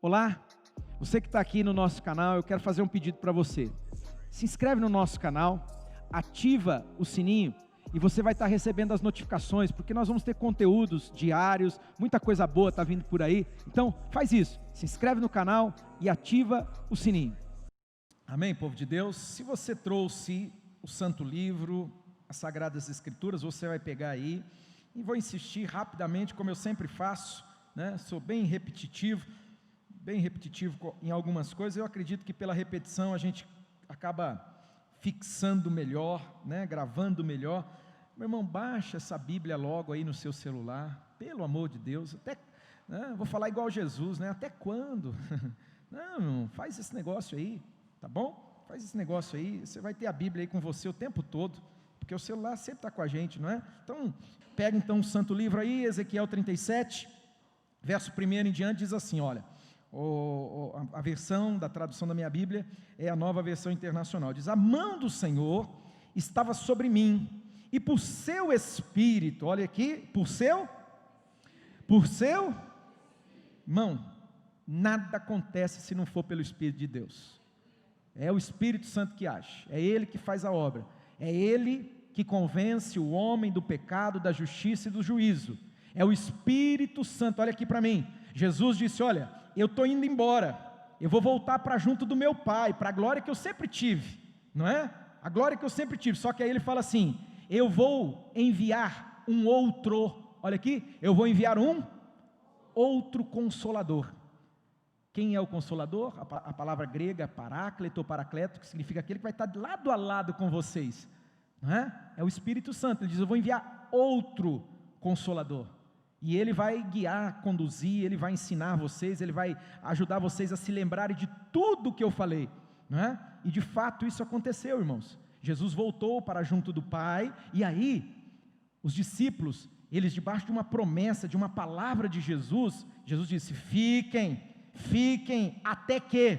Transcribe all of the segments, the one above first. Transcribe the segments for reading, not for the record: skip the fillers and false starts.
Olá, você que está aqui no nosso canal, eu quero fazer um pedido para você. Se inscreve no nosso canal, ativa o sininho e você vai estar recebendo as notificações, porque nós vamos ter conteúdos diários, muita coisa boa está vindo por aí. Então, faz isso, se inscreve no canal e ativa o sininho. Amém, povo de Deus? Se você trouxe o Santo Livro, as Sagradas Escrituras, você vai pegar aí, e vou insistir rapidamente, como eu sempre faço, né? Sou bem repetitivo em algumas coisas. Eu acredito que pela repetição a gente acaba fixando melhor, né? Gravando melhor. Meu irmão, baixa essa Bíblia logo aí no seu celular, pelo amor de Deus, até, né? Vou falar igual Jesus, né? Até quando? Não, faz esse negócio aí, tá bom? Faz esse negócio aí, você vai ter a Bíblia aí com você o tempo todo, porque o celular sempre está com a gente, não é? Então, pega então o Santo Livro aí, Ezequiel 37, verso 1 em diante, diz assim, olha, a versão da tradução da minha Bíblia é a Nova Versão Internacional, diz: a mão do Senhor estava sobre mim, e por seu Espírito, olha aqui, por seu, irmão, nada acontece se não for pelo Espírito de Deus, é o Espírito Santo que age, é Ele que faz a obra, é Ele que convence o homem do pecado, da justiça e do juízo, é o Espírito Santo. Olha aqui para mim, Jesus disse, olha, eu estou indo embora, eu vou voltar para junto do meu Pai, para a glória que eu sempre tive, não é? A glória que eu sempre tive, só que aí ele fala assim, eu vou enviar um outro, olha aqui, eu vou enviar um outro Consolador. Quem é o Consolador? A palavra grega, paráclito ou paracleto, que significa aquele que vai estar lado a lado com vocês, não é? É o Espírito Santo. Ele diz, eu vou enviar outro Consolador, e Ele vai guiar, conduzir, Ele vai ensinar vocês, Ele vai ajudar vocês a se lembrarem de tudo que eu falei, não é? E de fato isso aconteceu, irmãos. Jesus voltou para junto do Pai, e aí, os discípulos, eles debaixo de uma promessa, de uma palavra de Jesus, Jesus disse, fiquem até que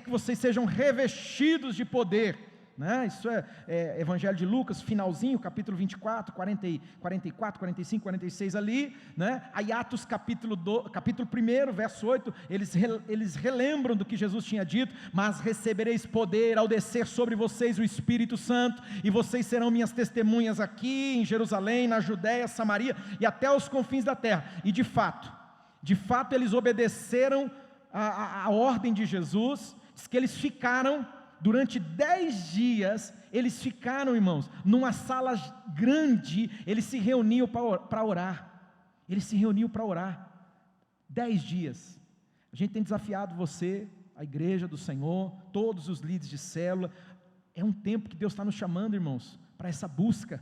vocês sejam revestidos de poder, né? Isso é Evangelho de Lucas, finalzinho, capítulo 24, 44, 45, 46 ali, né? Aí Atos capítulo 1, verso 8, eles relembram do que Jesus tinha dito, mas recebereis poder ao descer sobre vocês o Espírito Santo, e vocês serão minhas testemunhas aqui em Jerusalém, na Judéia, Samaria e até os confins da terra. E de fato eles obedeceram a ordem de Jesus, diz que eles ficaram durante 10 dias, eles ficaram, irmãos, numa sala grande, eles se reuniam para orar, 10 dias, a gente tem desafiado você, a igreja do Senhor, todos os líderes de célula, é um tempo que Deus está nos chamando, irmãos, para essa busca,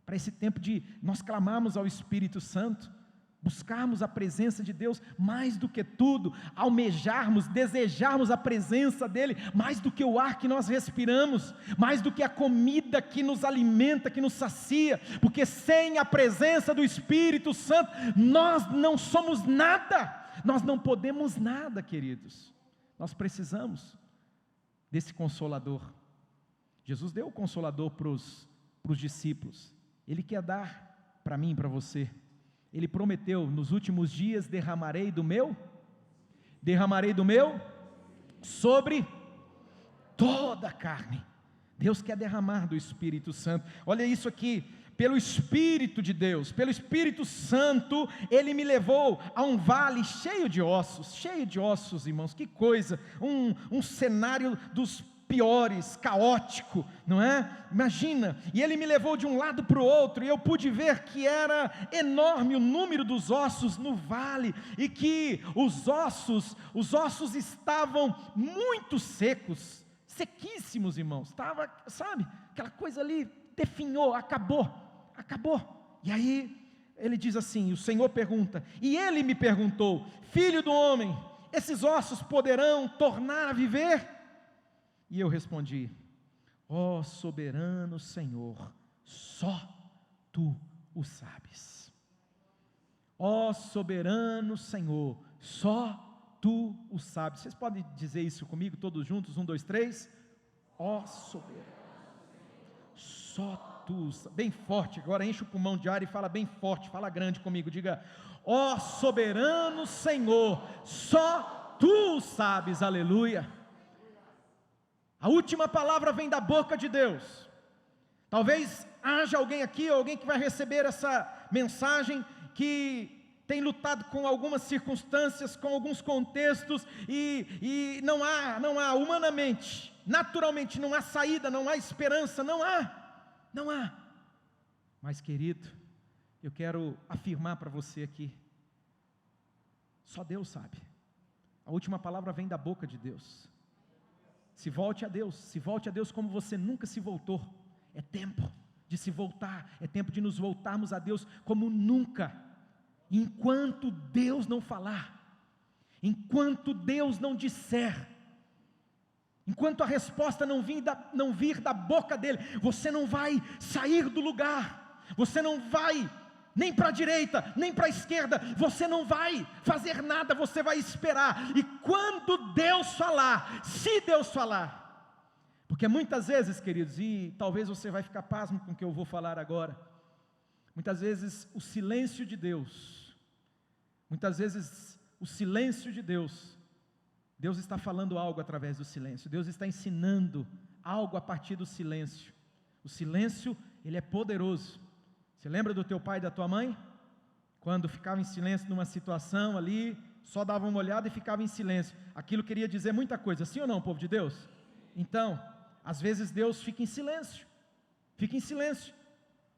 para esse tempo de nós clamarmos ao Espírito Santo, buscarmos a presença de Deus, mais do que tudo, almejarmos, desejarmos a presença dEle, mais do que o ar que nós respiramos, mais do que a comida que nos alimenta, que nos sacia, porque sem a presença do Espírito Santo, nós não somos nada, nós não podemos nada, queridos, nós precisamos desse Consolador. Jesus deu o Consolador para os discípulos, Ele quer dar para mim e para você. Ele prometeu, nos últimos dias derramarei do meu sobre toda a carne. Deus quer derramar do Espírito Santo. Olha isso aqui, pelo Espírito de Deus, pelo Espírito Santo, Ele me levou a um vale cheio de ossos, irmãos, que coisa, um cenário dos piores, caótico, não é? Imagina, e Ele me levou de um lado para o outro, e eu pude ver que era enorme o número dos ossos no vale, e que os ossos estavam muito secos, sequíssimos, irmãos, estava, sabe, aquela coisa ali, definhou, acabou, e aí, Ele diz assim, o Senhor pergunta, e Ele me perguntou, filho do homem, esses ossos poderão tornar a viver? E eu respondi, ó soberano Senhor, só Tu o sabes. Ó soberano Senhor, só Tu o sabes. Vocês podem dizer isso comigo, todos juntos, 1, 2, 3. Ó soberano, só Tu, bem forte, agora enche o pulmão de ar e fala bem forte, fala grande comigo, diga, Ó soberano Senhor, só Tu sabes, aleluia. A última palavra vem da boca de Deus. Talvez haja alguém aqui, alguém que vai receber essa mensagem, que tem lutado com algumas circunstâncias, com alguns contextos, e não há humanamente, naturalmente, não há saída, não há esperança, não há. Mas querido, eu quero afirmar para você aqui, só Deus sabe. A última palavra vem da boca de Deus. Se volte a Deus como você nunca se voltou. É tempo de se voltar, é tempo de nos voltarmos a Deus como nunca. Enquanto Deus não falar, enquanto Deus não disser, enquanto a resposta não vir da boca dele, você não vai sair do lugar, você não vai nem para a direita, nem para a esquerda, você não vai fazer nada, você vai esperar. E quando Deus falar, se Deus falar, porque muitas vezes, queridos, e talvez você vai ficar pasmo com o que eu vou falar agora, muitas vezes o silêncio de Deus, Deus está falando algo através do silêncio, Deus está ensinando algo a partir do silêncio. O silêncio, ele é poderoso. Você lembra do teu pai e da tua mãe? Quando ficava em silêncio numa situação ali, só dava uma olhada e ficava em silêncio. Aquilo queria dizer muita coisa, sim ou não, povo de Deus? Então, às vezes Deus fica em silêncio,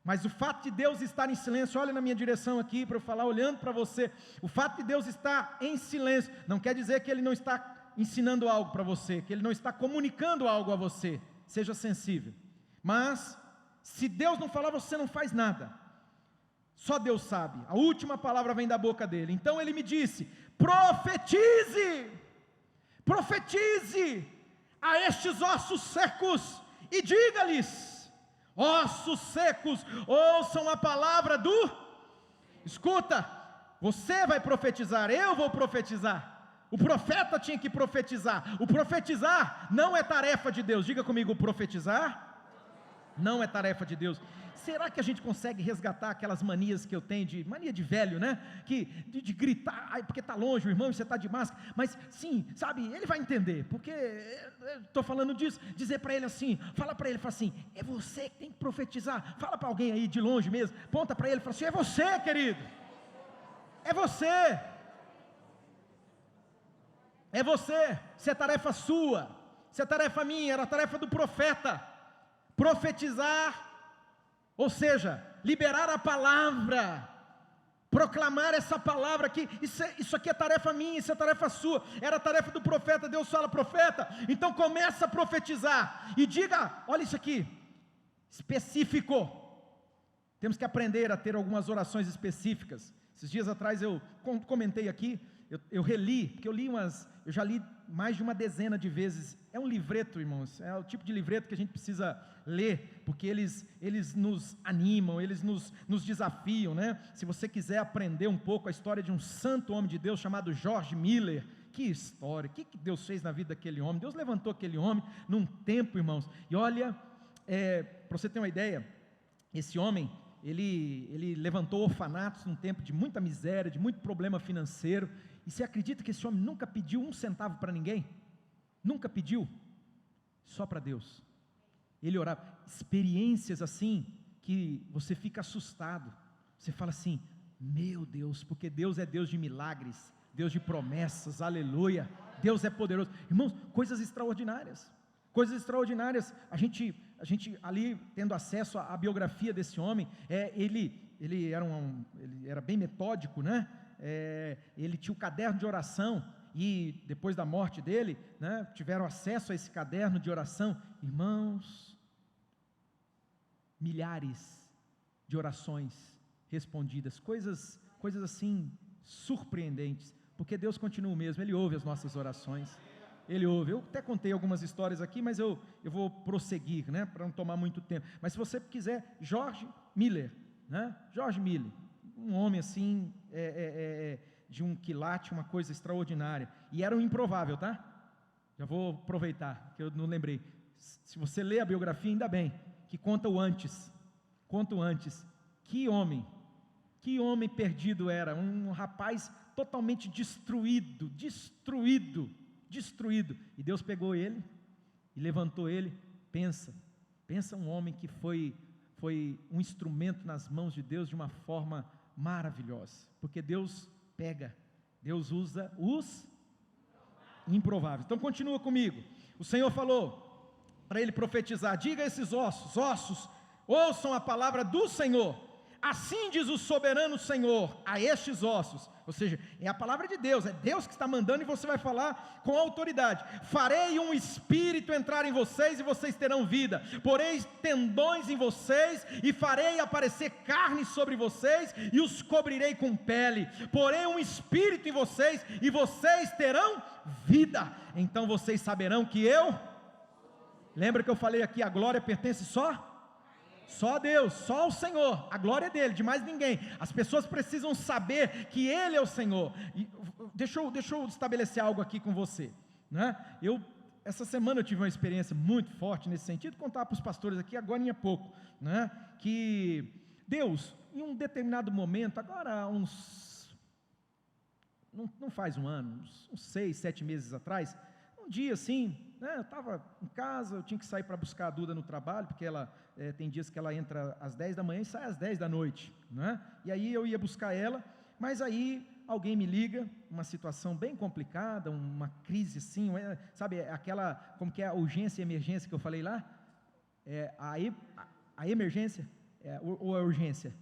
mas o fato de Deus estar em silêncio, olha na minha direção aqui para eu falar, olhando para você, o fato de Deus estar em silêncio, não quer dizer que Ele não está ensinando algo para você, que Ele não está comunicando algo a você, seja sensível, mas, se Deus não falar, você não faz nada, só Deus sabe, a última palavra vem da boca dEle. Então Ele me disse, profetize a estes ossos secos, e diga-lhes, ossos secos, ouçam a palavra escuta, você vai profetizar, eu vou profetizar, o profeta tinha que profetizar, o profetizar não é tarefa de Deus, diga comigo, profetizar não é tarefa de Deus. Será que a gente consegue resgatar aquelas manias que eu tenho, mania de velho, né? De gritar, porque está longe o irmão e você está de máscara, mas sim, sabe, ele vai entender, porque estou falando disso, dizer para ele assim, fala para ele, fala assim, é você que tem que profetizar, fala para alguém aí de longe mesmo, ponta para ele, fala assim, é você, querido, é você, isso é tarefa sua, isso é tarefa minha, era tarefa do profeta, profetizar, ou seja, liberar a palavra, proclamar essa palavra aqui, isso aqui é tarefa minha, isso é tarefa sua, era tarefa do profeta. Deus fala, profeta, então começa a profetizar, e diga, olha isso aqui, específico, temos que aprender a ter algumas orações específicas. Esses dias atrás eu comentei aqui, eu reli, porque eu já li mais de uma dezena de vezes, é um livreto, irmãos, é o tipo de livreto que a gente precisa ler, porque eles nos animam, eles nos desafiam, né? Se você quiser aprender um pouco a história de um santo homem de Deus chamado George Miller, que história, o que Deus fez na vida daquele homem? Deus levantou aquele homem num tempo, irmãos, e olha, para você ter uma ideia, esse homem, ele levantou orfanatos num tempo de muita miséria, de muito problema financeiro, e você acredita que esse homem nunca pediu um centavo para ninguém? Nunca pediu, só para Deus. Ele orava, experiências assim, que você fica assustado, você fala assim, meu Deus, porque Deus é Deus de milagres, Deus de promessas, aleluia, Deus é poderoso, irmãos, coisas extraordinárias, a gente ali, tendo acesso à biografia desse homem, ele era bem metódico, né? Ele tinha o caderno de oração, e depois da morte dele, né, tiveram acesso a esse caderno de oração, irmãos, milhares de orações respondidas, coisas assim, surpreendentes, porque Deus continua o mesmo, Ele ouve as nossas orações, Ele ouve. Eu até contei algumas histórias aqui, mas eu vou prosseguir, né, para não tomar muito tempo, mas se você quiser, George Miller, né, um homem assim, de um quilate, uma coisa extraordinária, e era um improvável, tá? Já vou aproveitar, que eu não lembrei, se você lê a biografia, ainda bem, que conta o antes, que Que homem perdido era, um rapaz totalmente destruído. E Deus pegou ele e levantou ele. Pensa um homem que foi um instrumento nas mãos de Deus de uma forma maravilhosa, porque Deus usa os improváveis. Então continua comigo. O Senhor falou para ele profetizar: diga a esses ossos, ouçam a palavra do Senhor. Assim diz o soberano Senhor a estes ossos. Ou seja, é a palavra de Deus, é Deus que está mandando, e você vai falar com autoridade: farei um espírito entrar em vocês e vocês terão vida, porei tendões em vocês e farei aparecer carne sobre vocês e os cobrirei com pele, porei um espírito em vocês e vocês terão vida. Então vocês saberão que lembra que eu falei aqui, a glória pertence só a Deus, só ao Senhor, a glória é dele, de mais ninguém. As pessoas precisam saber que Ele é o Senhor. E deixa eu estabelecer algo aqui com você, né? Essa semana eu tive uma experiência muito forte nesse sentido, contar para os pastores aqui agora em pouco, né? Que Deus, em um determinado momento, agora não faz um ano, uns 6, 7 meses atrás, um dia assim, eu estava em casa, eu tinha que sair para buscar a Duda no trabalho, porque ela tem dias que ela entra às 10 da manhã e sai às 10 da noite, né? E aí eu ia buscar ela, mas aí alguém me liga, uma situação bem complicada, uma crise assim, sabe, aquela, como que é a urgência e emergência que eu falei lá? A emergência, ou a urgência?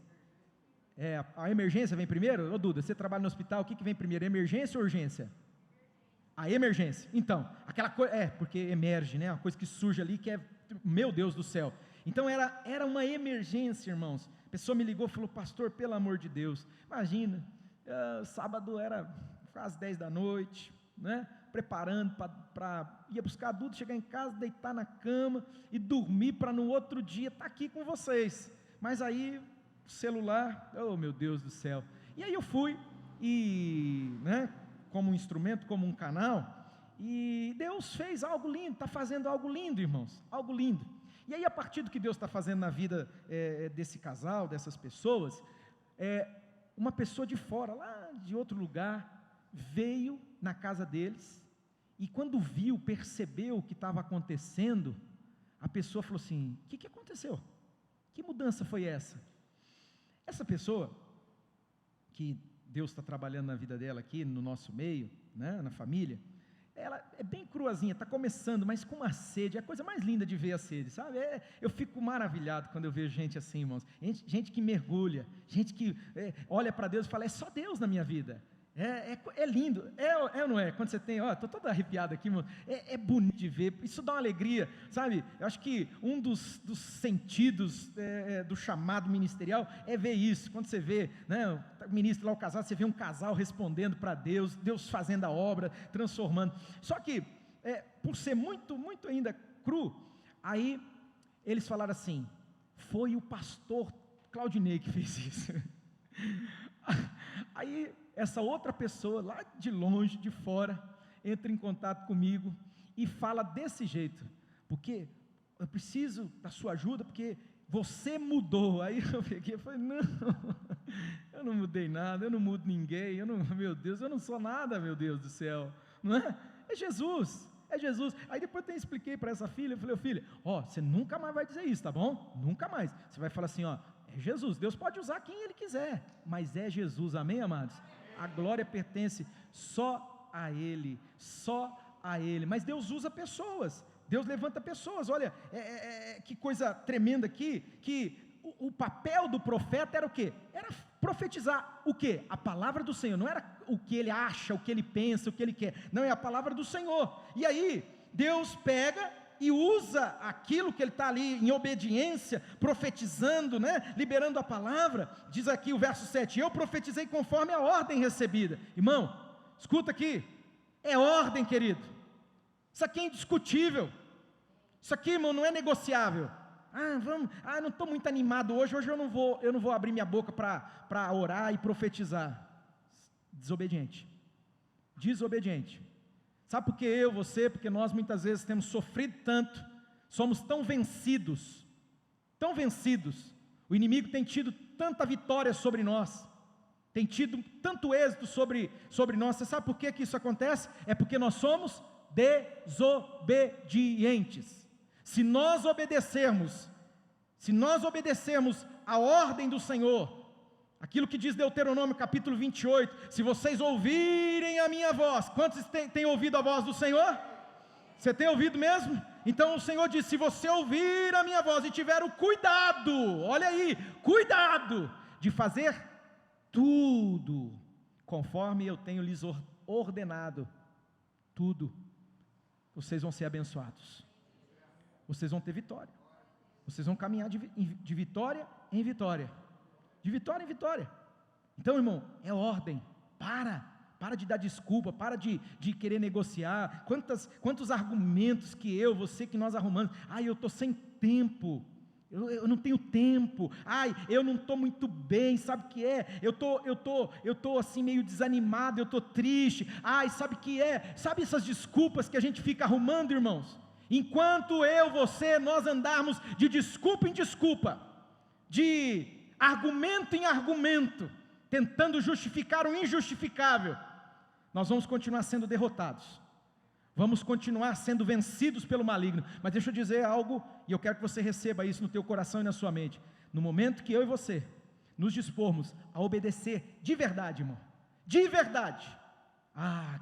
A emergência vem primeiro? Ô Duda, você trabalha no hospital, o que vem primeiro, emergência ou urgência? A emergência. Então, aquela coisa, porque emerge, né? Uma coisa que surge ali que é, meu Deus do céu. Então era uma emergência, irmãos. A pessoa me ligou e falou: pastor, pelo amor de Deus, imagina, sábado era quase 10 da noite, né? Preparando ia buscar a Duda, chegar em casa, deitar na cama e dormir para no outro dia estar aqui com vocês. Mas aí, o celular, oh meu Deus do céu. E aí eu fui e, né, como um instrumento, como um canal, e Deus fez algo lindo, está fazendo algo lindo, irmãos, algo lindo. E aí, a partir do que Deus está fazendo na vida desse casal, dessas pessoas, uma pessoa de fora, lá de outro lugar, veio na casa deles, e quando percebeu o que estava acontecendo, a pessoa falou assim: o que aconteceu? Que mudança foi essa? Essa pessoa, que Deus está trabalhando na vida dela aqui, no nosso meio, né, na família, ela é bem cruazinha, está começando, mas com uma sede, é a coisa mais linda de ver a sede, sabe? Eu fico maravilhado quando eu vejo gente assim, irmãos, gente que mergulha, gente que olha para Deus e fala: é só Deus na minha vida. É lindo, ou não é? Quando você tem, estou todo arrepiado aqui, mano. É bonito de ver, isso dá uma alegria, sabe? Eu acho que um dos sentidos do chamado ministerial é ver isso. Quando você vê, né, o ministro lá, o casal, você vê um casal respondendo para Deus, Deus fazendo a obra, transformando. Só que, por ser muito, muito ainda cru, aí eles falaram assim: foi o pastor Claudinei que fez isso. Aí essa outra pessoa, lá de longe, de fora, entra em contato comigo e fala desse jeito: porque eu preciso da sua ajuda, porque você mudou. Aí eu peguei e falei: não, eu não mudei nada, eu não mudo ninguém, meu Deus, eu não sou nada, meu Deus do céu, não é? É Jesus. Aí depois eu expliquei para essa filha, eu falei: filha, você nunca mais vai dizer isso, tá bom? Nunca mais. Você vai falar assim: é Jesus. Deus pode usar quem Ele quiser, mas é Jesus, amém, amados? A glória pertence só a Ele, mas Deus usa pessoas, Deus levanta pessoas. Olha, que coisa tremenda aqui, que o papel do profeta era o quê? Era profetizar o quê? A palavra do Senhor, não era o que ele acha, o que ele pensa, o que ele quer, não, é a palavra do Senhor. E aí, Deus pega e usa aquilo que ele está ali em obediência, profetizando, né, liberando a palavra. Diz aqui o verso 7, eu profetizei conforme a ordem recebida. Irmão, escuta aqui, é ordem, querido, isso aqui é indiscutível, isso aqui, irmão, não é negociável. Não estou muito animado hoje eu não vou abrir minha boca para orar e profetizar. Desobediente. Sabe por que porque nós muitas vezes temos sofrido tanto, somos tão vencidos, o inimigo tem tido tanta vitória sobre nós, tem tido tanto êxito sobre nós. Você sabe por que isso acontece? É porque nós somos desobedientes. Se nós obedecermos a ordem do Senhor, aquilo que diz Deuteronômio capítulo 28, se vocês ouvirem a minha voz, quantos têm ouvido a voz do Senhor? Você tem ouvido mesmo? Então o Senhor diz, se você ouvir a minha voz e tiver o cuidado, olha aí, cuidado, de fazer tudo, conforme eu tenho lhes ordenado, tudo, vocês vão ser abençoados, vocês vão ter vitória, vocês vão caminhar de vitória em vitória, de vitória em vitória. Então, irmão, é ordem. Para de dar desculpa, para de querer negociar. Quantos argumentos que você que nós arrumamos. Eu estou sem tempo, eu não tenho tempo, eu não estou muito bem, sabe o que é? Eu estou assim meio desanimado, eu estou triste, sabe o que é? Sabe essas desculpas que a gente fica arrumando, irmãos? Enquanto nós andarmos de desculpa em desculpa, de argumento em argumento, tentando justificar o injustificável, nós vamos continuar sendo derrotados, vamos continuar sendo vencidos pelo maligno. Mas deixa eu dizer algo, e eu quero que você receba isso no teu coração e na sua mente. No momento que eu e você nos dispormos a obedecer de verdade, irmão, de verdade,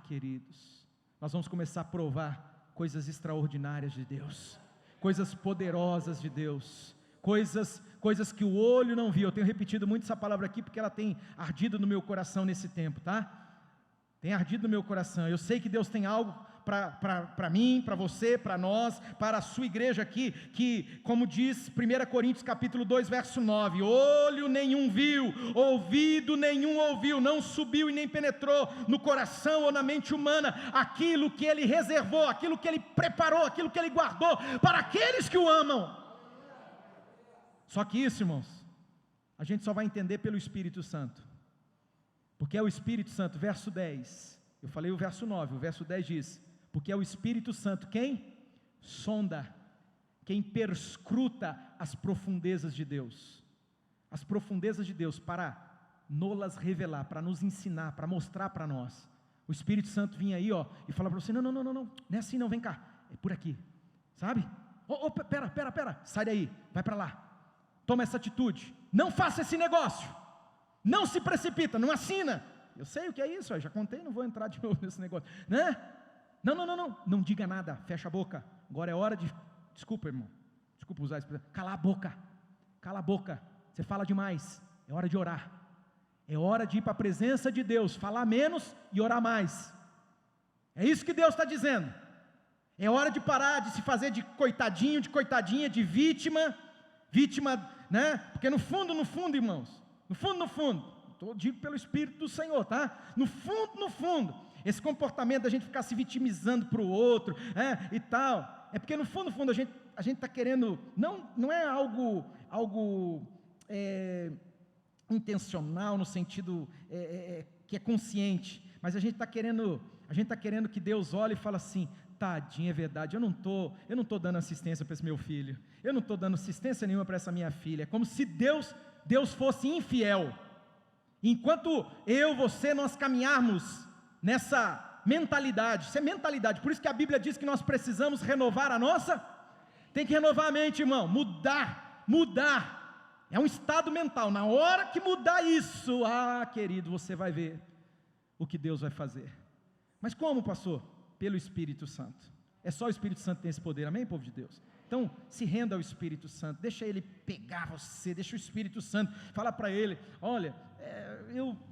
queridos, nós vamos começar a provar coisas extraordinárias de Deus, coisas poderosas de Deus, coisas que o olho não viu. Eu tenho repetido muito essa palavra aqui, porque ela tem ardido no meu coração nesse tempo, tá? Tem ardido no meu coração. Eu sei que Deus tem algo para mim, para você, para nós, para a sua igreja aqui, que, como diz 1 Coríntios capítulo 2, verso 9, olho nenhum viu, ouvido nenhum ouviu, não subiu e nem penetrou no coração ou na mente humana, aquilo que Ele reservou, aquilo que Ele preparou, aquilo que Ele guardou, para aqueles que o amam. Só que isso, irmãos, a gente só vai entender pelo Espírito Santo, porque é o Espírito Santo. Verso 10, eu falei o verso 9, o verso 10 diz, porque é o Espírito Santo quem sonda, quem perscruta as profundezas de Deus, para nos revelar, para nos ensinar, para mostrar para nós. O Espírito Santo vinha aí, e fala para você, não é assim não, vem cá, é por aqui, sabe? Pera, sai daí, vai para lá, toma essa atitude, não faça esse negócio, não se precipita, não assina. Eu sei o que é isso, já contei, não vou entrar de novo nesse negócio, né? Não diga nada, fecha a boca. Agora é hora de, desculpa irmão, desculpa usar isso, cala a boca, você fala demais, é hora de orar, é hora de ir para a presença de Deus, falar menos e orar mais. É isso que Deus está dizendo. É hora de parar de se fazer de coitadinho, de coitadinha, de vítima, né? Porque no fundo, irmãos, no fundo, eu digo pelo Espírito do Senhor, tá? No fundo, esse comportamento da gente ficar se vitimizando para o outro, e tal, é porque no fundo a gente está querendo, não é algo intencional no sentido que é consciente, mas a gente está querendo que Deus olhe e fale assim, tadinho, é verdade, eu não estou dando assistência para esse meu filho, eu não estou dando assistência nenhuma para essa minha filha. É como se Deus fosse infiel, enquanto nós caminharmos nessa mentalidade. Isso é mentalidade, por isso que a Bíblia diz que nós precisamos renovar tem que renovar a mente, irmão, mudar, é um estado mental. Na hora que mudar isso, querido, você vai ver o que Deus vai fazer. Mas como, pastor? Pelo Espírito Santo. É só o Espírito Santo que tem esse poder, amém, povo de Deus? Então, se renda ao Espírito Santo, deixa Ele pegar você, deixa o Espírito Santo, fala para Ele, olha,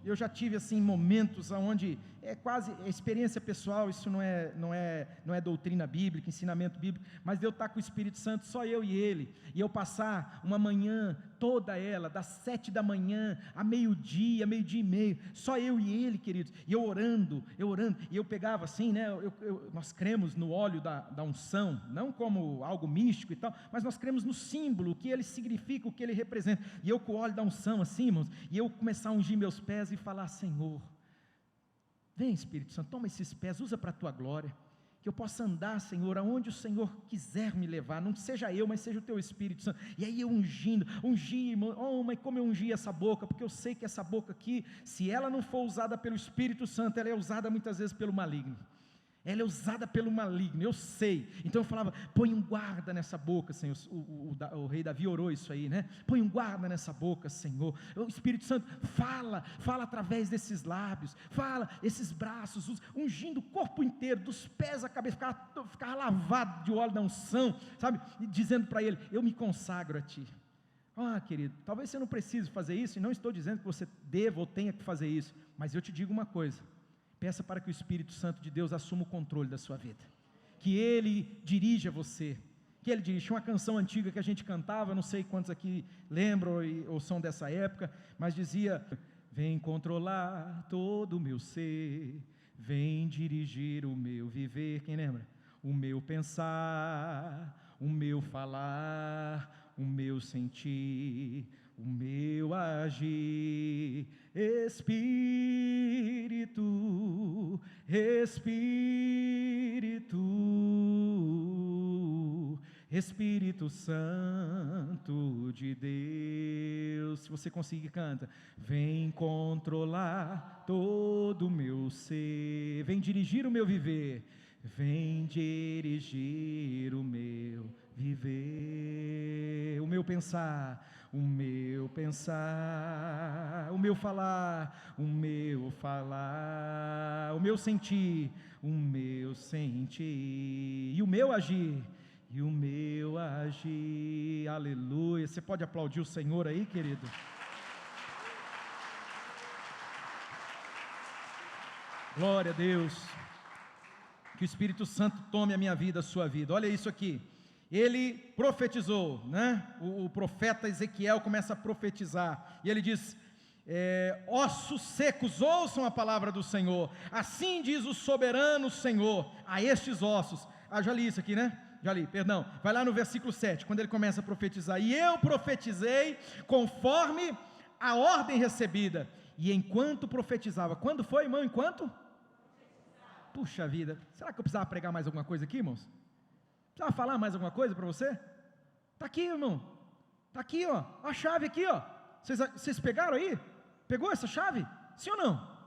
eu já tive assim momentos onde é quase experiência pessoal, isso não é doutrina bíblica, ensinamento bíblico, mas de eu estar com o Espírito Santo, só eu e Ele, e eu passar uma manhã toda ela, das 7 da manhã a meio-dia e meio, só eu e Ele, queridos, e eu orando, e eu pegava assim, né, nós cremos no óleo da unção, não como algo místico e tal, mas nós cremos no símbolo, o que ele significa, o que ele representa, e eu com o óleo da unção assim, irmãos, e eu começar a ungir meus pés e falar, Senhor, vem Espírito Santo, toma esses pés, usa para a tua glória. que eu possa andar, Senhor, aonde o Senhor quiser me levar, não seja eu, mas seja o Teu Espírito Santo. E aí eu ungi, mas como eu ungi essa boca, porque eu sei que essa boca aqui, se ela não for usada pelo Espírito Santo, ela é usada muitas vezes pelo maligno. Ela é usada pelo maligno, eu sei. Então eu falava, põe um guarda nessa boca, Senhor. O rei Davi orou isso aí, né? Põe um guarda nessa boca, Senhor. O Espírito Santo fala através desses lábios, fala esses braços, ungindo o corpo inteiro, dos pés à cabeça, ficar lavado de óleo da unção, sabe? E dizendo para ele, eu me consagro a Ti. Querido, talvez você não precise fazer isso, e não estou dizendo que você deva ou tenha que fazer isso, mas eu te digo uma coisa. Peça para que o Espírito Santo de Deus assuma o controle da sua vida, que Ele dirija você, que Ele dirija. Tinha uma canção antiga que a gente cantava, não sei quantos aqui lembram ou são dessa época, mas dizia, vem controlar todo o meu ser, vem dirigir o meu viver, quem lembra? O meu pensar, o meu falar, o meu sentir, o meu agir, Espírito, Espírito Santo de Deus. Se você conseguir, canta. Vem controlar todo o meu ser, vem dirigir o meu viver, vem dirigir o meu viver, o meu pensar, o meu falar, o meu sentir, e o meu agir, aleluia. Você pode aplaudir o Senhor aí, querido? Glória a Deus. Que o Espírito Santo tome a minha vida, a sua vida. Olha isso aqui. Ele profetizou, né? O profeta Ezequiel começa a profetizar, e ele diz, ossos secos, ouçam a palavra do Senhor, assim diz o soberano Senhor, a estes ossos. Já li isso aqui, né? Já li, perdão, vai lá no versículo 7, quando ele começa a profetizar, e eu profetizei conforme a ordem recebida, e enquanto profetizava, quando foi, irmão, enquanto? Puxa vida, será que eu precisava pregar mais alguma coisa aqui, irmãos? Precisava falar mais alguma coisa para você? Está aqui, irmão, está aqui, ó, a chave aqui, ó. Vocês pegaram aí? Pegou essa chave? Sim ou não?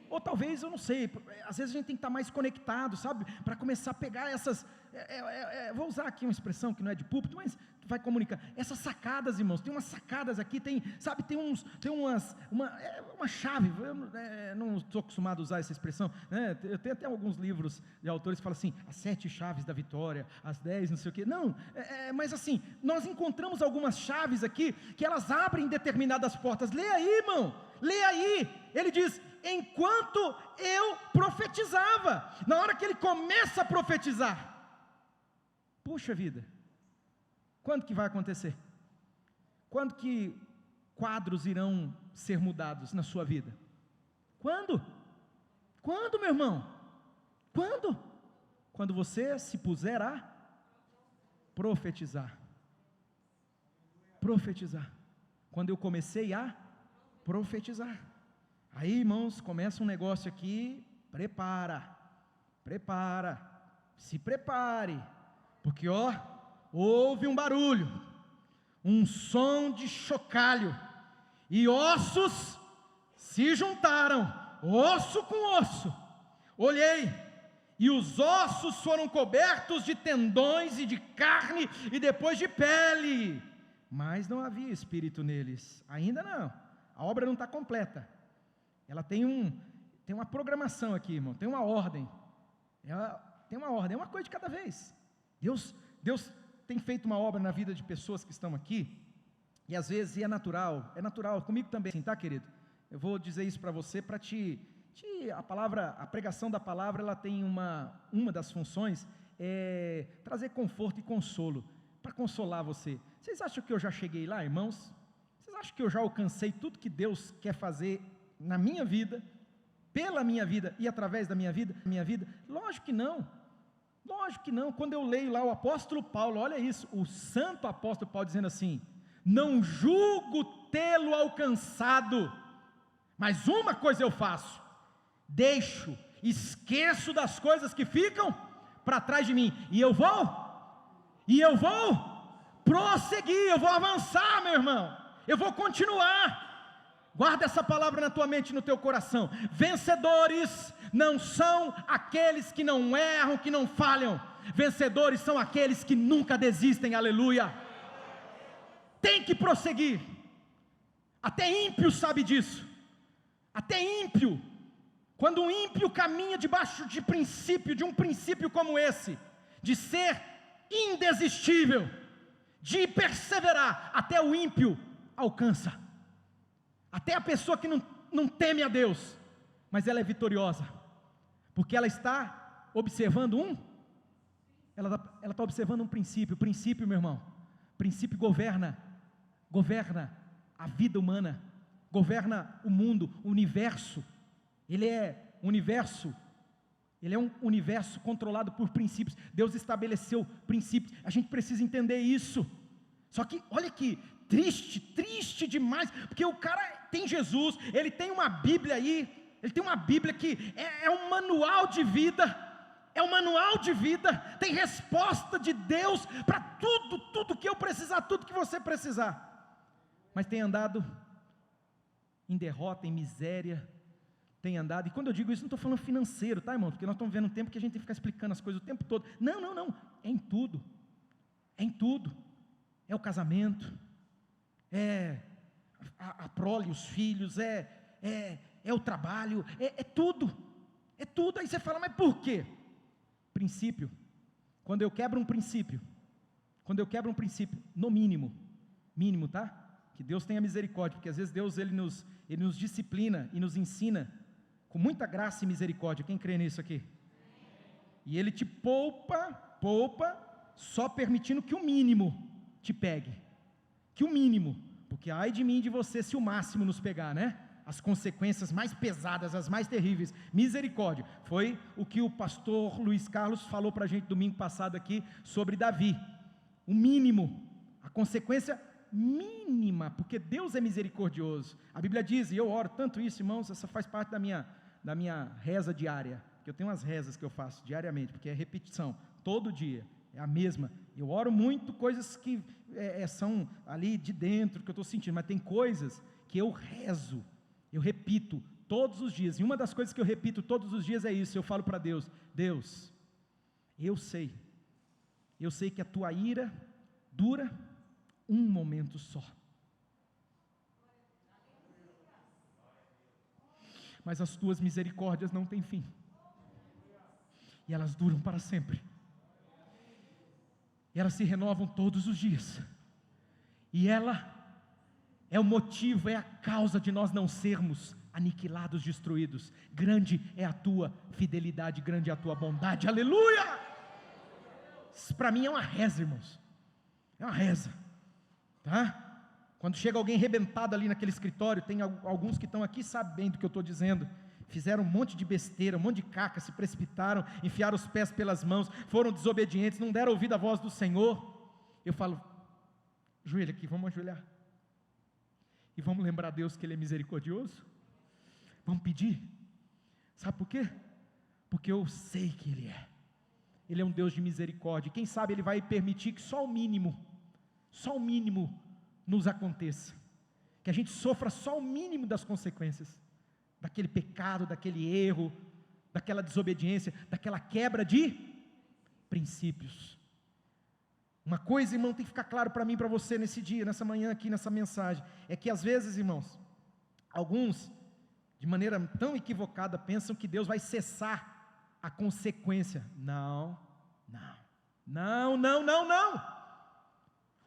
Ou talvez, eu não sei, às vezes a gente tem que estar mais conectado, sabe, para começar a pegar essas, vou usar aqui uma expressão que não é de púlpito, mas vai comunicar, essas sacadas, irmãos, tem umas sacadas aqui, tem uma chave, eu não estou acostumado a usar essa expressão, né? Eu tenho até alguns livros de autores que falam assim, as 7 chaves da vitória, as 10, não sei o quê, não, mas assim, nós encontramos algumas chaves aqui, que elas abrem determinadas portas. Lê aí, irmão, lê aí, ele diz, enquanto eu profetizava, na hora que ele começa a profetizar, puxa vida, quando que vai acontecer? Quando que quadros irão ser mudados na sua vida? Quando? Quando, meu irmão? Quando? Quando você se puser a profetizar. Profetizar. Quando eu comecei a profetizar. Aí, irmãos, começa um negócio aqui, prepara, se prepare, porque houve um barulho, um som de chocalho, e ossos se juntaram, osso com osso. Olhei, e os ossos foram cobertos de tendões e de carne, e depois de pele, mas não havia espírito neles, ainda não, a obra não está completa. Ela tem uma programação aqui, irmão, tem uma ordem, é uma coisa de cada vez. Deus tem feito uma obra na vida de pessoas que estão aqui, e às vezes é natural, comigo também, assim, tá, querido? Eu vou dizer isso para você, para a pregação da palavra, ela tem uma das funções, trazer conforto e consolo, para consolar você. Vocês acham que eu já cheguei lá, irmãos? Vocês acham que eu já alcancei tudo que Deus quer fazer na minha vida, pela minha vida e através da minha vida? Lógico que não. Quando eu leio lá o apóstolo Paulo, olha isso, o santo apóstolo Paulo dizendo assim, não julgo tê-lo alcançado, mas uma coisa eu faço, esqueço das coisas que ficam para trás de mim, e eu vou prosseguir, eu vou avançar, meu irmão, eu vou continuar. Guarda essa palavra na tua mente e no teu coração. Vencedores não são aqueles que não erram, que não falham. Vencedores são aqueles que nunca desistem, aleluia. Tem que prosseguir. Até ímpio sabe disso. Até ímpio. Quando um ímpio caminha debaixo de princípio, de um princípio como esse, de ser indesistível, de perseverar, até o ímpio alcança. Até a pessoa que não teme a Deus, mas ela é vitoriosa, porque ela está observando ela está observando um princípio. Princípio, meu irmão, princípio governa a vida humana, governa o mundo, o universo. Ele é um universo controlado por princípios. Deus estabeleceu princípios, a gente precisa entender isso. Só que, olha aqui, triste demais, porque o cara tem Jesus, ele tem uma Bíblia aí, ele tem uma Bíblia que é um manual de vida, tem resposta de Deus para tudo que eu precisar, tudo que você precisar, mas tem andado em derrota, em miséria, tem andado, e quando eu digo isso, não estou falando financeiro, tá, irmão? Porque nós estamos vivendo um tempo que a gente tem que ficar explicando as coisas o tempo todo. Não, é em tudo, é o casamento, é a prole, os filhos, é o trabalho, é tudo, aí você fala, mas por quê? Princípio. Quando eu quebro um princípio, no mínimo, tá? Que Deus tenha misericórdia, porque às vezes Deus ele nos disciplina e nos ensina com muita graça e misericórdia. Quem crê nisso aqui? E Ele te poupa, só permitindo que o mínimo te pegue, porque ai de mim e de você se o máximo nos pegar, né? As consequências mais pesadas, as mais terríveis, misericórdia. Foi o que o pastor Luiz Carlos falou para a gente domingo passado aqui, sobre Davi. O mínimo, a consequência mínima, porque Deus é misericordioso. A Bíblia diz, e eu oro tanto isso, irmãos, essa faz parte da minha reza diária, que eu tenho umas rezas que eu faço diariamente, porque é repetição, todo dia, é a mesma. Eu oro muito coisas que são ali de dentro, que eu estou sentindo, mas tem coisas que eu rezo, eu repito todos os dias, e uma das coisas que eu repito todos os dias é isso. Eu falo para Deus, eu sei que a tua ira dura um momento só, mas as tuas misericórdias não têm fim, e elas duram para sempre, e elas se renovam todos os dias, e ela é o motivo, é a causa de nós não sermos aniquilados, destruídos. Grande é a tua fidelidade, grande é a tua bondade, aleluia. Isso para mim é uma reza, irmãos, é uma reza, tá? Quando chega alguém arrebentado ali naquele escritório, tem alguns que estão aqui sabendo do que eu estou dizendo, fizeram um monte de besteira, um monte de caca, se precipitaram, enfiaram os pés pelas mãos, foram desobedientes, não deram ouvido à voz do Senhor. Eu falo, ajoelha aqui, vamos ajoelhar, e vamos lembrar a Deus que Ele é misericordioso, vamos pedir, sabe por quê? Porque eu sei que Ele é um Deus de misericórdia, e quem sabe Ele vai permitir que só o mínimo nos aconteça, que a gente sofra só o mínimo das consequências, daquele pecado, daquele erro, daquela desobediência, daquela quebra de princípios. Uma coisa, irmão, tem que ficar claro para mim e para você nesse dia, nessa manhã aqui, nessa mensagem, é que às vezes, irmãos, alguns, de maneira tão equivocada, pensam que Deus vai cessar a consequência. Não.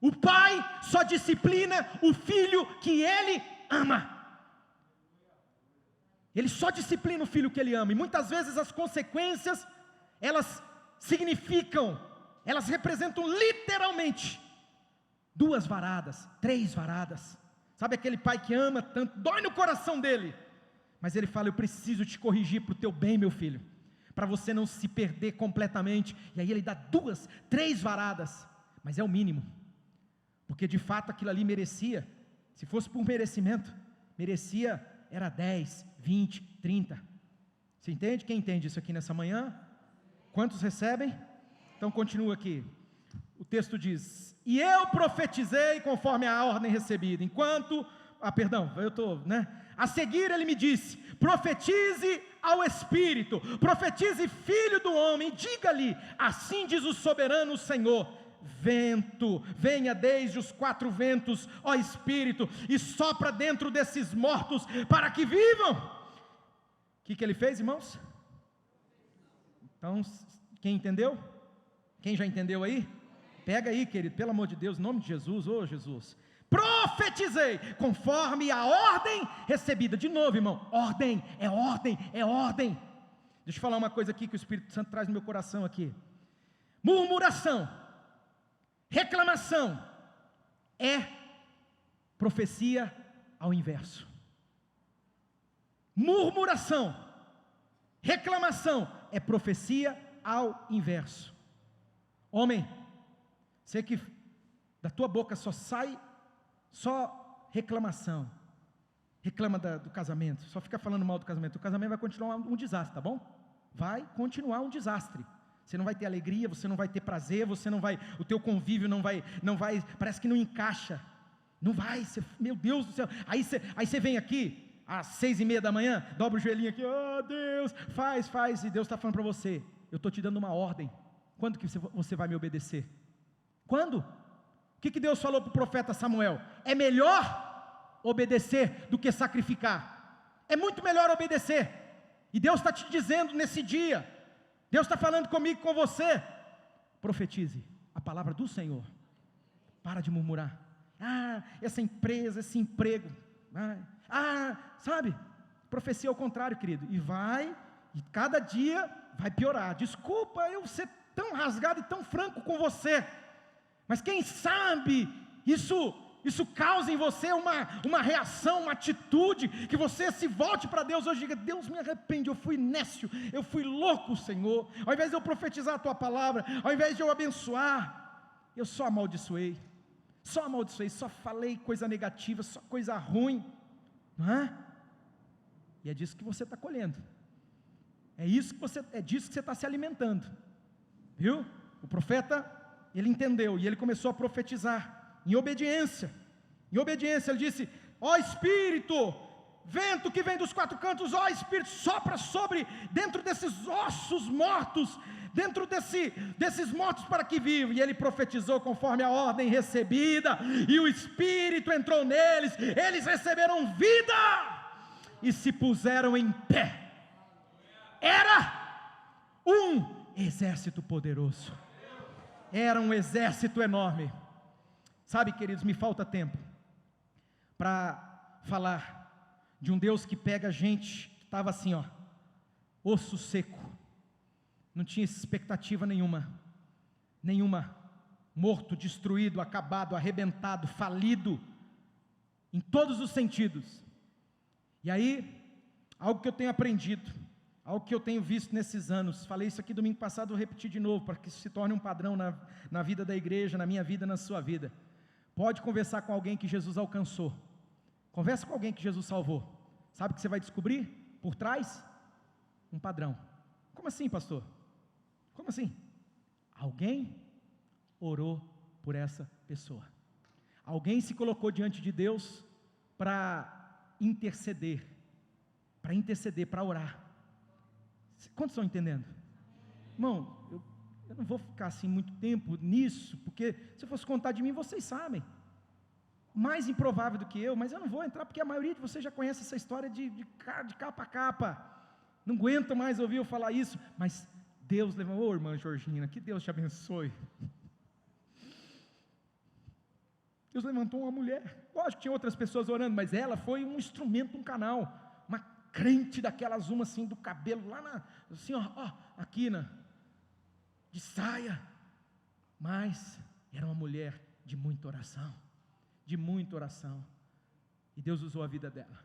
O pai só disciplina o filho que ele ama. Ele só disciplina o filho que ele ama, e muitas vezes as consequências, elas representam literalmente 2 varadas, 3 varadas, sabe aquele pai que ama tanto, dói no coração dele, mas ele fala, eu preciso te corrigir para o teu bem, meu filho, para você não se perder completamente, e aí ele dá 2, 3 varadas, mas é o mínimo, porque de fato aquilo ali merecia, se fosse por merecimento, era 10, 20, 30, você entende? Quem entende isso aqui nessa manhã? Quantos recebem? Então continua aqui. O texto diz: e eu profetizei conforme a ordem recebida. A seguir ele me disse: profetize ao Espírito, profetize, filho do homem, diga-lhe: assim diz o soberano Senhor, vento, venha desde os 4 ventos, ó Espírito, e sopra dentro desses mortos, para que vivam. O que ele fez, irmãos? Então, quem entendeu? Quem já entendeu aí? Pega aí, querido, pelo amor de Deus, em nome de Jesus, ô Jesus. Profetizei, conforme a ordem recebida. De novo, irmão, ordem, é ordem, é ordem. Deixa eu falar uma coisa aqui que o Espírito Santo traz no meu coração aqui. Murmuração, reclamação, é profecia ao inverso. Murmuração, reclamação, é profecia ao inverso. Homem, sei que da tua boca só reclamação, reclama do casamento, só fica falando mal do casamento, o casamento vai continuar um desastre, tá bom? Vai continuar um desastre, você não vai ter alegria, você não vai ter prazer, você não vai, o teu convívio não vai, parece que não encaixa, não vai, meu Deus do céu, aí você vem aqui, às 6:30 da manhã, dobra o joelhinho aqui, oh Deus, faz, e Deus está falando para você, eu estou te dando uma ordem, quando que você vai me obedecer? Quando? O que Deus falou para o profeta Samuel? É melhor obedecer do que sacrificar, é muito melhor obedecer, e Deus está te dizendo nesse dia, Deus está falando comigo, com você, profetize a palavra do Senhor, para de murmurar, essa empresa, esse emprego, sabe, profecia ao contrário, querido, e cada dia vai piorar, desculpa eu ser tão rasgado e tão franco com você, mas quem sabe, isso causa em você uma reação, uma atitude, que você se volte para Deus hoje e diga: Deus, me arrepende, eu fui nécio, eu fui louco, Senhor, ao invés de eu profetizar a Tua palavra, ao invés de eu abençoar, eu só amaldiçoei, só falei coisa negativa, só coisa ruim, não é? E é disso que você está colhendo, é disso que você está se alimentando, viu? O profeta, ele entendeu, e ele começou a profetizar, em obediência, ele disse: ó Espírito, vento que vem dos 4 cantos, ó Espírito, sopra dentro desses ossos mortos, dentro desses mortos para que vivam, e ele profetizou conforme a ordem recebida, e o Espírito entrou neles, eles receberam vida, e se puseram em pé, era um exército poderoso, era um exército enorme. Sabe, queridos, me falta tempo para falar de um Deus que pega gente que estava assim, osso seco, não tinha expectativa nenhuma, morto, destruído, acabado, arrebentado, falido, em todos os sentidos. E aí, algo que eu tenho aprendido, algo que eu tenho visto nesses anos, falei isso aqui domingo passado, vou repetir de novo, para que isso se torne um padrão na vida da igreja, na minha vida, na sua vida. Pode conversar com alguém que Jesus alcançou, conversa com alguém que Jesus salvou, sabe o que você vai descobrir? Por trás, um padrão. Como assim, pastor? Como assim? Alguém orou por essa pessoa, alguém se colocou diante de Deus para interceder, para orar. Quantos estão entendendo? Irmão, eu não vou ficar assim muito tempo nisso, porque se eu fosse contar de mim, vocês sabem, mais improvável do que eu, mas eu não vou entrar, porque a maioria de vocês já conhece essa história de capa a capa, não aguento mais ouvir eu falar isso, mas Deus levantou, irmã Georgina, que Deus te abençoe, Deus levantou uma mulher, lógico que tinha outras pessoas orando, mas ela foi um instrumento, um canal, uma crente daquelas assim, do cabelo lá assim, aqui de saia, mas era uma mulher de muita oração, e Deus usou a vida dela,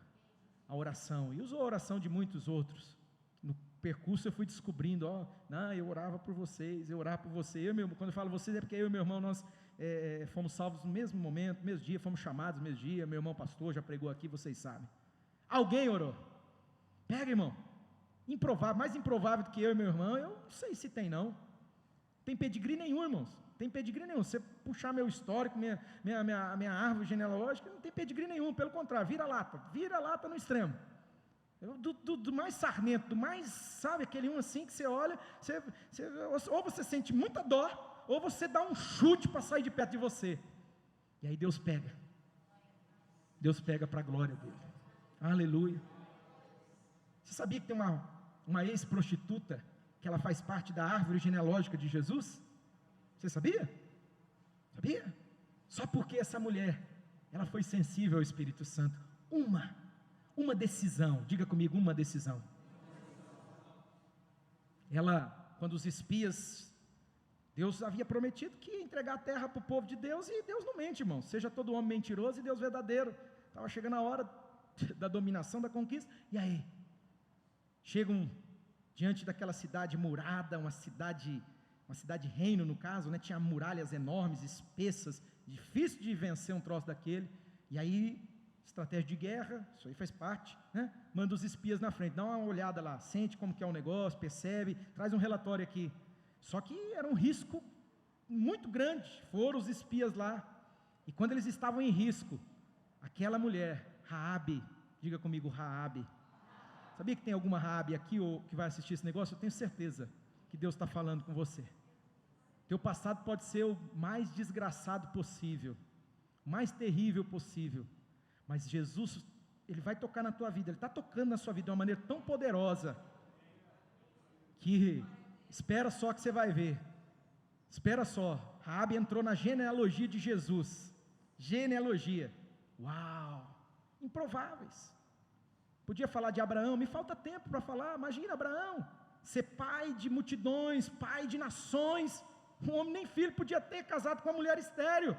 a oração, e usou a oração de muitos outros. No percurso eu fui descobrindo, eu orava por vocês, quando eu falo vocês é porque eu e meu irmão, nós fomos salvos no mesmo momento, mesmo dia, fomos chamados no mesmo dia, meu irmão pastor já pregou aqui, vocês sabem, alguém orou, pega irmão, improvável, mais improvável do que eu e meu irmão, eu não sei se tem não. Tem pedigree nenhum, irmãos. Tem pedigree nenhum. Se você puxar meu histórico, minha árvore genealógica, não tem pedigree nenhum. Pelo contrário, vira lata no extremo. Do mais sarnento, do mais, sabe, aquele um assim que você olha, ou você sente muita dó, ou você dá um chute para sair de perto de você. E aí Deus pega para a glória dele. Aleluia. Você sabia que tem uma ex-prostituta, que ela faz parte da árvore genealógica de Jesus? Você sabia? Sabia? Só porque essa mulher, ela foi sensível ao Espírito Santo. Uma decisão, diga comigo, uma decisão. Ela, quando os espias, Deus havia prometido que ia entregar a terra para o povo de Deus, e Deus não mente, irmão. Seja todo homem mentiroso e Deus verdadeiro. Estava chegando a hora da dominação, da conquista, e aí? Chegam diante daquela cidade murada, uma cidade reino no caso, né? Tinha muralhas enormes, espessas, difícil de vencer um troço daquele, e aí, estratégia de guerra, isso aí faz parte, né? Manda os espias na frente, dá uma olhada lá, sente como que é o negócio, percebe, traz um relatório aqui. Só que era um risco muito grande. Foram os espias lá, e quando eles estavam em risco, aquela mulher, Raabe, diga comigo, Raabe. Sabia que tem alguma Raabe aqui ou que vai assistir esse negócio? Eu tenho certeza que Deus está falando com você. Teu passado pode ser o mais desgraçado possível, o mais terrível possível, mas Jesus, Ele vai tocar na tua vida, Ele está tocando na sua vida de uma maneira tão poderosa, que espera só que você vai ver. Espera só, Raabe entrou na genealogia de Jesus. Genealogia, uau, improváveis. Podia falar de Abraão, me falta tempo para falar. Imagina Abraão, ser pai de multidões, pai de nações. Um homem nem filho podia ter, casado com uma mulher estéril.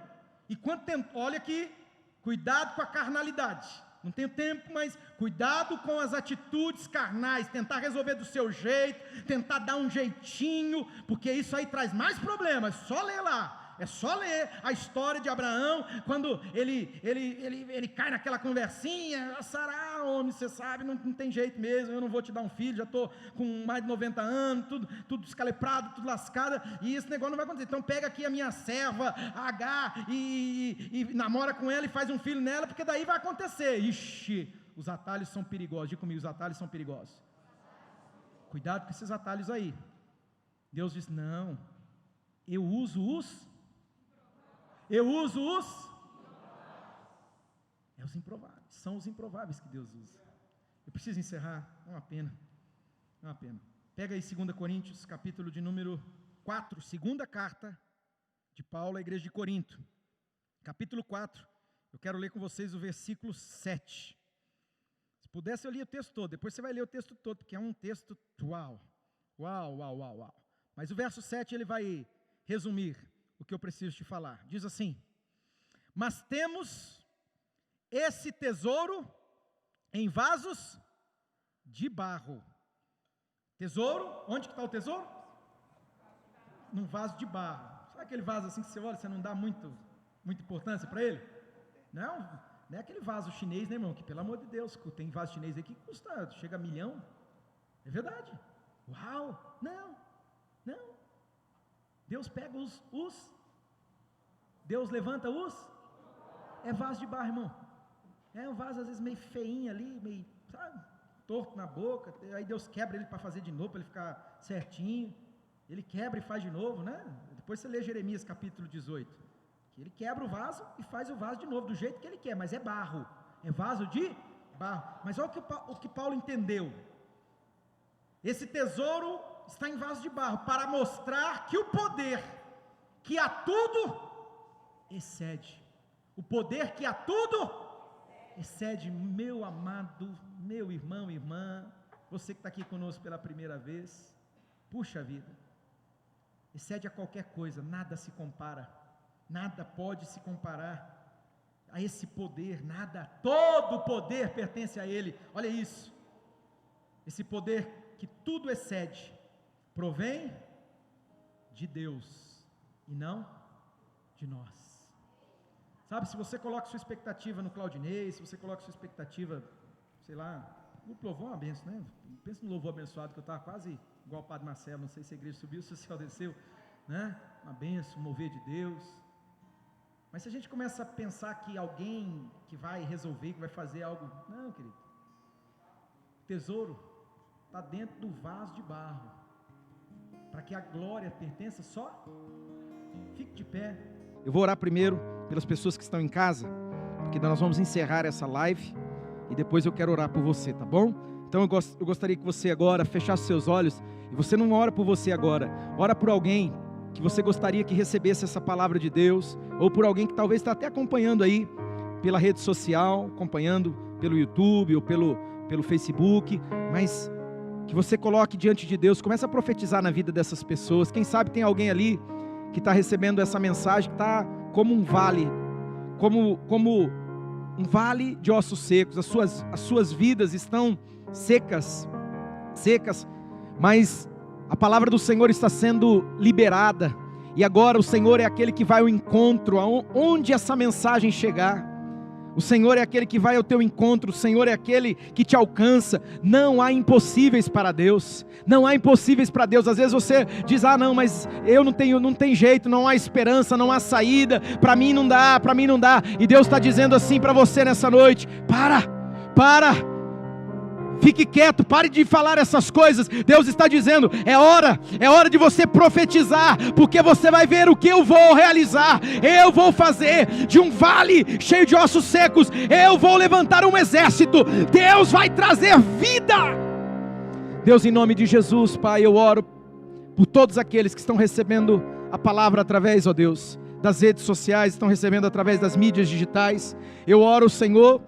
E quanto tempo, olha aqui, cuidado com a carnalidade. Não tenho tempo, mas cuidado com as atitudes carnais, tentar resolver do seu jeito, tentar dar um jeitinho, porque isso aí traz mais problemas. Só ler lá. É só ler a história de Abraão, quando ele cai naquela conversinha, Sará, homem, você sabe, não tem jeito mesmo, eu não vou te dar um filho, já estou com mais de 90 anos, tudo escaleprado, tudo lascado, e esse negócio não vai acontecer. Então pega aqui a minha serva, Agar, e namora com ela e faz um filho nela, porque daí vai acontecer. Ixi, os atalhos são perigosos, diga comigo, os atalhos são perigosos. Cuidado com esses atalhos aí. Deus diz, não, eu uso os improváveis, são os improváveis que Deus usa. Eu preciso encerrar, é uma pena. Pega aí 2 Coríntios, capítulo de número 4, segunda carta de Paulo à igreja de Corinto, capítulo 4, eu quero ler com vocês o versículo 7, se pudesse eu li o texto todo, depois você vai ler o texto todo, porque é um texto uau, mas o verso 7 ele vai resumir o que eu preciso te falar. Diz assim: mas temos esse tesouro em vasos de barro. Tesouro, onde que está o tesouro? Num vaso de barro. Sabe aquele vaso assim que você olha, você não dá muita importância para ele? Não é aquele vaso chinês, né, irmão? Que pelo amor de Deus, tem vaso chinês aqui que chega a 1 milhão. É verdade. Uau, não. Deus pega Deus levanta é vaso de barro, irmão. É um vaso às vezes meio feinho ali, meio, sabe, torto na boca, aí Deus quebra ele para fazer de novo, para ele ficar certinho, ele quebra e faz de novo, né? Depois você lê Jeremias capítulo 18, que ele quebra o vaso e faz o vaso de novo, do jeito que ele quer, mas é barro, é vaso de barro. Mas olha o que Paulo entendeu, esse tesouro está em vaso de barro, para mostrar que o poder que a tudo excede, o poder que a tudo excede, meu amado, meu irmão, irmã, você que está aqui conosco pela primeira vez, puxa vida, excede a qualquer coisa, nada se compara, nada pode se comparar a esse poder, nada, todo o poder pertence a Ele. Olha isso, esse poder que tudo excede, provém de Deus e não de nós. Sabe, se você coloca sua expectativa no Claudinei, se você coloca sua expectativa, sei lá, O louvor é uma benção, né? Pensa no louvor abençoado, que eu estava quase igual o Padre Marcelo, não sei se a igreja subiu, se o céu desceu, né? Uma benção, um mover de Deus. Mas se a gente começa a pensar que alguém que vai resolver, que vai fazer algo, não, querido. O tesouro está dentro do vaso de barro, para que a glória pertença só. Fique de pé. Eu vou orar primeiro pelas pessoas que estão em casa, porque nós vamos encerrar essa live e depois eu quero orar por você, tá bom? Então eu gostaria que você agora fechasse seus olhos, e você não ora por você agora, ora por alguém que você gostaria que recebesse essa palavra de Deus, ou por alguém que talvez está até acompanhando aí pela rede social, acompanhando pelo YouTube ou pelo Facebook, mas que você coloque diante de Deus, comece a profetizar na vida dessas pessoas. Quem sabe tem alguém ali que está recebendo essa mensagem, que está como um vale, como um vale de ossos secos. As suas vidas estão secas, mas a palavra do Senhor está sendo liberada, e agora o Senhor é aquele que vai ao encontro, aonde essa mensagem chegar. O Senhor é aquele que vai ao teu encontro, o Senhor é aquele que te alcança. Não há impossíveis para Deus, não há impossíveis para Deus. Às vezes você diz, não, mas eu não tem jeito, não há esperança, não há saída, para mim não dá, e Deus está dizendo assim para você nessa noite: para, fique quieto, pare de falar essas coisas. Deus está dizendo, é hora de você profetizar, porque você vai ver o que eu vou realizar. Eu vou fazer de um vale cheio de ossos secos, eu vou levantar um exército. Deus vai trazer vida. Deus, em nome de Jesus, Pai, eu oro por todos aqueles que estão recebendo a palavra através, ó Deus, das redes sociais, estão recebendo através das mídias digitais. Eu oro, Senhor,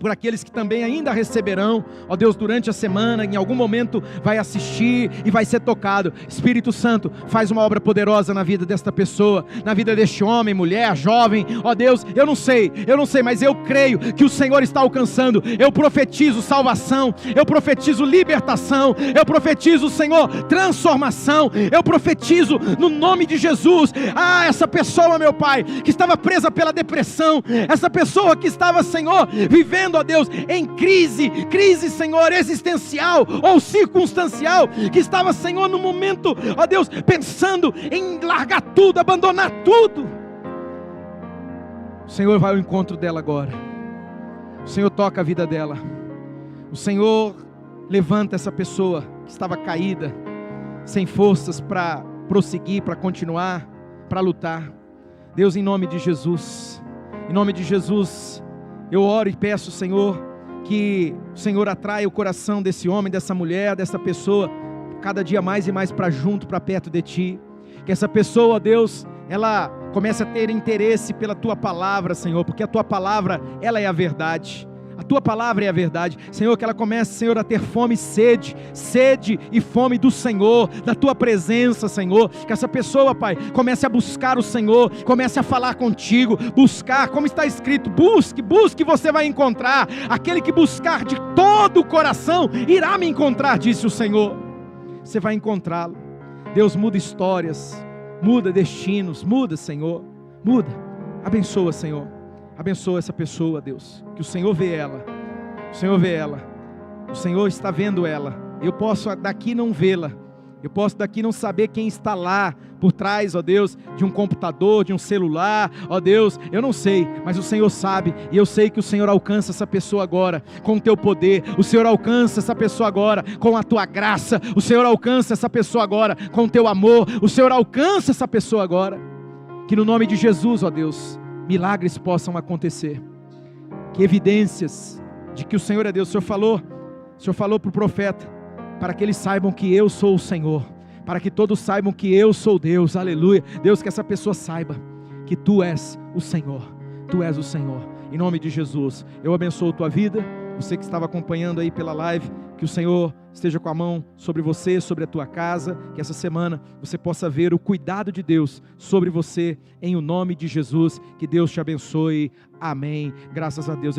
por aqueles que também ainda receberão, ó Deus, durante a semana, em algum momento vai assistir e vai ser tocado. Espírito Santo, faz uma obra poderosa na vida desta pessoa, na vida deste homem, mulher, jovem, ó Deus, eu não sei, mas eu creio que o Senhor está alcançando. Eu profetizo salvação, eu profetizo libertação, eu profetizo, Senhor, transformação, eu profetizo no nome de Jesus. Essa pessoa, meu Pai, que estava presa pela depressão, essa pessoa que estava, Senhor, vivendo, ó Deus, em crise, Senhor, existencial ou circunstancial, que estava, Senhor, no momento, ó Deus, pensando em largar tudo, abandonar tudo. O Senhor vai ao encontro dela agora. O Senhor toca a vida dela. O Senhor levanta essa pessoa que estava caída, sem forças para prosseguir, para continuar, para lutar. Deus, em nome de Jesus, eu oro e peço, Senhor, que o Senhor atraia o coração desse homem, dessa mulher, dessa pessoa, cada dia mais e mais para junto, para perto de Ti. Que essa pessoa, Deus, ela comece a ter interesse pela Tua palavra, Senhor, porque a Tua palavra, ela é a verdade. A Tua palavra é a verdade, Senhor, que ela comece, Senhor, a ter fome, sede e fome do Senhor, da Tua presença, Senhor. Que essa pessoa, Pai, comece a buscar o Senhor, comece a falar contigo, buscar, como está escrito, busque, você vai encontrar. Aquele que buscar de todo o coração, irá me encontrar, disse o Senhor. Você vai encontrá-lo. Deus, muda histórias, muda destinos, muda, Senhor, muda, abençoa, Senhor. Abençoa essa pessoa, Deus, que o Senhor vê ela, o Senhor está vendo ela. Eu posso daqui não vê-la, eu posso daqui não saber quem está lá por trás, ó Deus, de um computador, de um celular, ó Deus, eu não sei, mas o Senhor sabe, e eu sei que o Senhor alcança essa pessoa agora com o Teu poder, o Senhor alcança essa pessoa agora com a Tua graça, o Senhor alcança essa pessoa agora com o Teu amor, o Senhor alcança essa pessoa agora, que no nome de Jesus, ó Deus, milagres possam acontecer, que evidências de que o Senhor é Deus. O Senhor falou para o profeta, para que eles saibam que eu sou o Senhor, para que todos saibam que eu sou Deus, aleluia. Deus, que essa pessoa saiba que Tu és o Senhor, em nome de Jesus. Eu abençoo tua vida, você que estava acompanhando aí pela live, que o Senhor esteja com a mão sobre você, sobre a tua casa, que essa semana você possa ver o cuidado de Deus sobre você, em o nome de Jesus. Que Deus te abençoe, amém, graças a Deus.